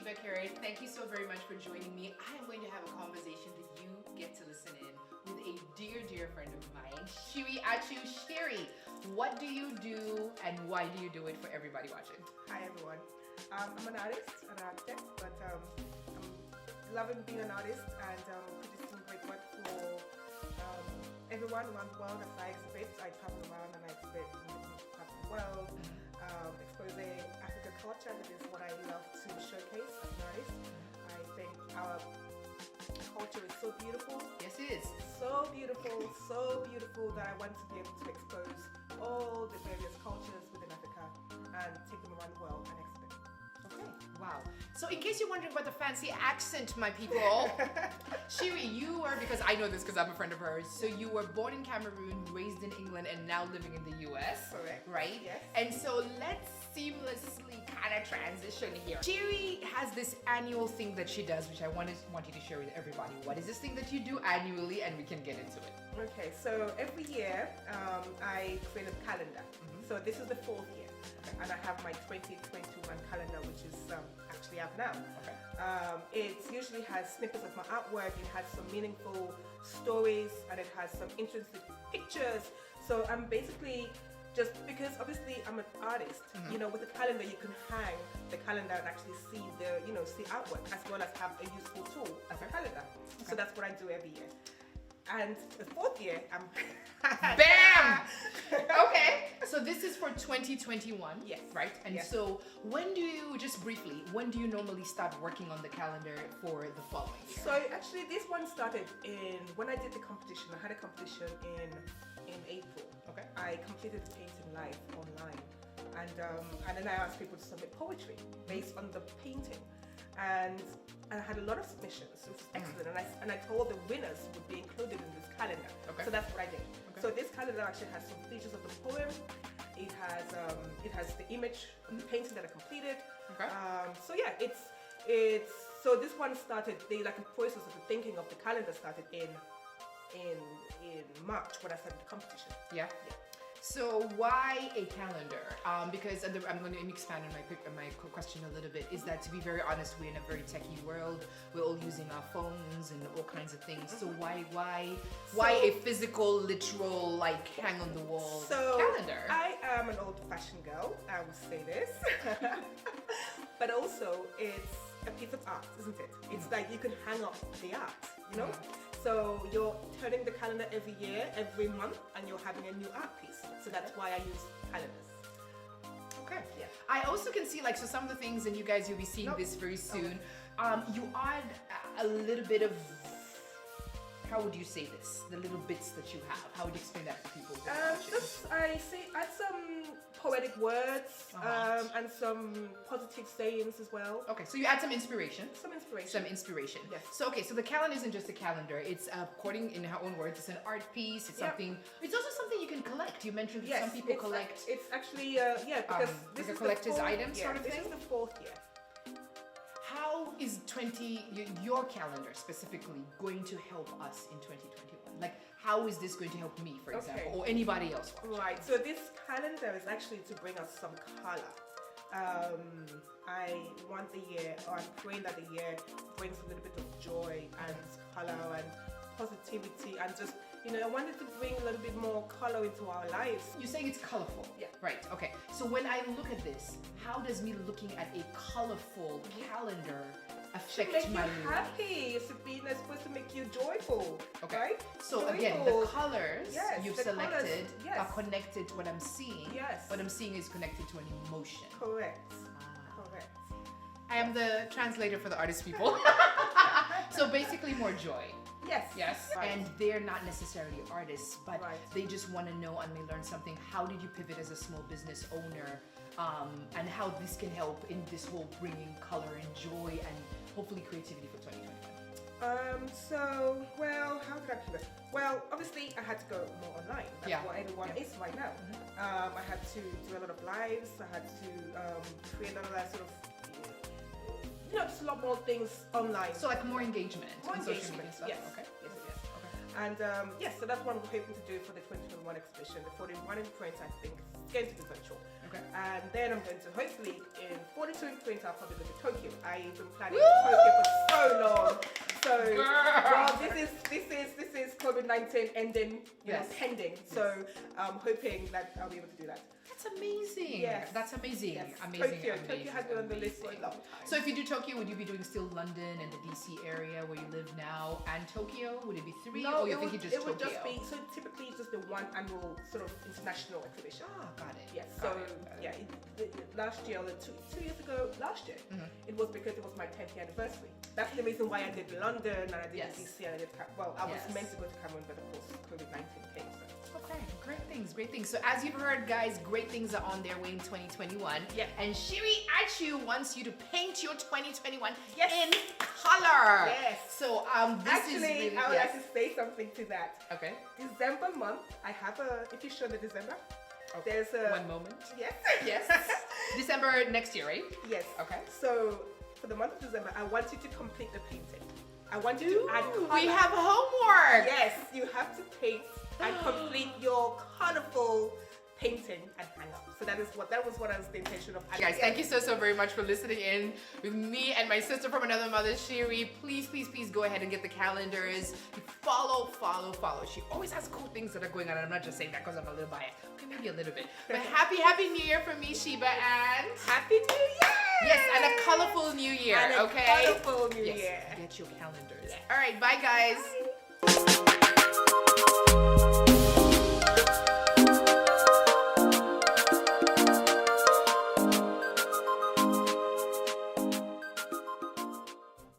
Shiva Karen. Thank you so very much for joining me. I am going to have a conversation that you get to listen in with a dear friend of mine, Shiri Achu. Shiri, what do you do and why do you do it for everybody watching? Hi everyone. I'm an artist, an architect, but I'm loving being an artist and producing great work for everyone around the world. As I exhibit, I travel around and I exhibit in different parts of the world, exposing African culture. That is what I love to showcase as an artist. I think our culture is so beautiful. Yes, it is. So beautiful that I want to be able to expose all the various cultures within Africa and take them around the world and exhibit. Okay, wow. So in case you're wondering about the fancy accent, my people, Shiri, you were, because I know this because I'm a friend of hers, so you were born in Cameroon, raised in England, and now living in the US. Correct. Right? Yes. And so let's seamlessly kind of transition here. Shiri has this annual thing that she does, which I want you to share with everybody. What is this thing that you do annually, and we can get into it? Okay, so every year I create a calendar. So this is the 4th year. And I have my 2021 calendar, which is actually out now. Okay. It usually has snippets of my artwork, it has some meaningful stories, and it has some interesting pictures. So I'm basically, just because obviously I'm an artist, you know, with the calendar you can hang the calendar and actually see the, you know, see artwork as well as have a useful tool as a calendar. So that's what I do every year. And the 4th year, I'm BAM! Okay, so this is for 2021. Yes. Right? And yes. so when do you, just briefly, when do you normally start working on the calendar for the following year? So actually this one started when I did the competition. I had a competition in April. Okay. I completed the painting live online. And then I asked people to submit poetry based on the painting. And I had a lot of submissions, which was excellent. And I told the winners would be included in this calendar. Okay. So that's what I did. Okay. So this calendar actually has some features of the poem. It has the image of the painting that I completed. Okay. So yeah, it's so this one started the process of the thinking of the calendar started in March when I started the competition. Yeah. So why a calendar? Because I'm going to expand on my question a little bit. Is that, to be very honest, we're in a very techie world. We're all using our phones and all kinds of things. So why a physical, literal, like hang on the wall calendar? I am an old-fashioned girl. I would say this, but also it's a piece of art, isn't it? It's like you can hang up the art, you know. So you're turning the calendar every year, every month, and you're having a new art piece. So that's why I use calendars. Okay. Yeah. I also can see, like, so some of the things, and you guys, you'll be seeing this very soon. You add a little bit of, how would you say this? The little bits that you have. How would you explain that to people? Add some poetic words and some positive sayings as well. Okay, so you add some inspiration. Some inspiration. Some inspiration. Yes. So okay, so the calendar isn't just a calendar. It's according in her own words, it's an art piece. It's something. It's also something you can collect. You mentioned that some people collect. It's actually because this like a is collector's the 4th item year. sort of this thing. This is the 4th year. How is your calendar specifically going to help us in 2021? Like, how is this going to help me, for example, or anybody else watching? Right. So this calendar is actually to bring us some color. I want the year, or I'm praying that the year brings a little bit of joy and color and positivity, and just, you know, I wanted to bring a little bit more color into our lives. You're saying it's colorful. Yeah. Right. Okay. So when I look at this, how does me looking at a colorful calendar affect Make my you mood? happy. It's supposed to make you joyful. Okay. Right? So Joyful. again, the colors you've the selected colors, are connected to what I'm seeing. Yes. What I'm seeing is connected to an emotion. Correct. Correct. I am the translator for the artist people. So basically more joy. Yes. Yes. Right. And they're not necessarily artists, but Right. they just want to know and they learn something. How did you pivot as a small business owner? And how this can help in this whole bringing color and joy and hopefully creativity for 2021. How did I pivot? Well, obviously I had to go more online. That's what everyone is right now. I had to do a lot of lives. I had to create a lot of that sort of, just a lot more things online. So like more engagement More on social media engagement, stuff. yes. Okay. Yes, yes. And yes, so that's what I'm hoping to do for the 2021 exhibition. The 41 in print, I think, is going to be virtual. Okay. And then I'm going to hopefully in 42 in print, I'll probably go to Tokyo. I've been planning Tokyo for so long. So well, this is COVID-19 ending, pending. So I'm hoping that I'll be able to do that. That's amazing. Yes. That's amazing. Yes. Amazing. Tokyo has been on the list for a long time. So if you do Tokyo, would you be doing still London and the DC area where you live now and Tokyo? Would it be 3 No, or you think just it would Tokyo? just be, so typically it's just the one annual sort of international exhibition. Ah, got it. Yes, Got so it. yeah, last year, or 2 years ago, it was because it was my 10th year anniversary. That's the reason why I did London and I did DC and I did, I was meant to go to Cameroon, but of course COVID-19 came, so. Okay, great things, great things. So as you've heard, guys, great things are on their way in 2021. Yeah. And Shiri Achu wants you to paint your 2021 Yes. in color. Yes. So this Actually, is really, I would like to say something to that. Okay. December month, I have if you show the December, Okay. there's a... One moment. Yes. Yes. December next year, right? Yes. Okay. So for the month of December, I want you to complete the painting. I want you to add color. We have homework. Yes, you have to paint and complete your colorful painting and hang up. So that was what I was the intention of. Guys, thank you so very much for listening in with me and my sister from another mother, Shiri. Please go ahead and get the calendars. Follow. She always has cool things that are going on, and I'm not just saying that because I'm a little biased. Okay, maybe a little bit. But happy New Year from me, Sheba, and Happy New Year! yes, and a colorful New Year. And a okay, colorful New yes. Year. Get your calendars. Yes. All right, bye guys. Bye.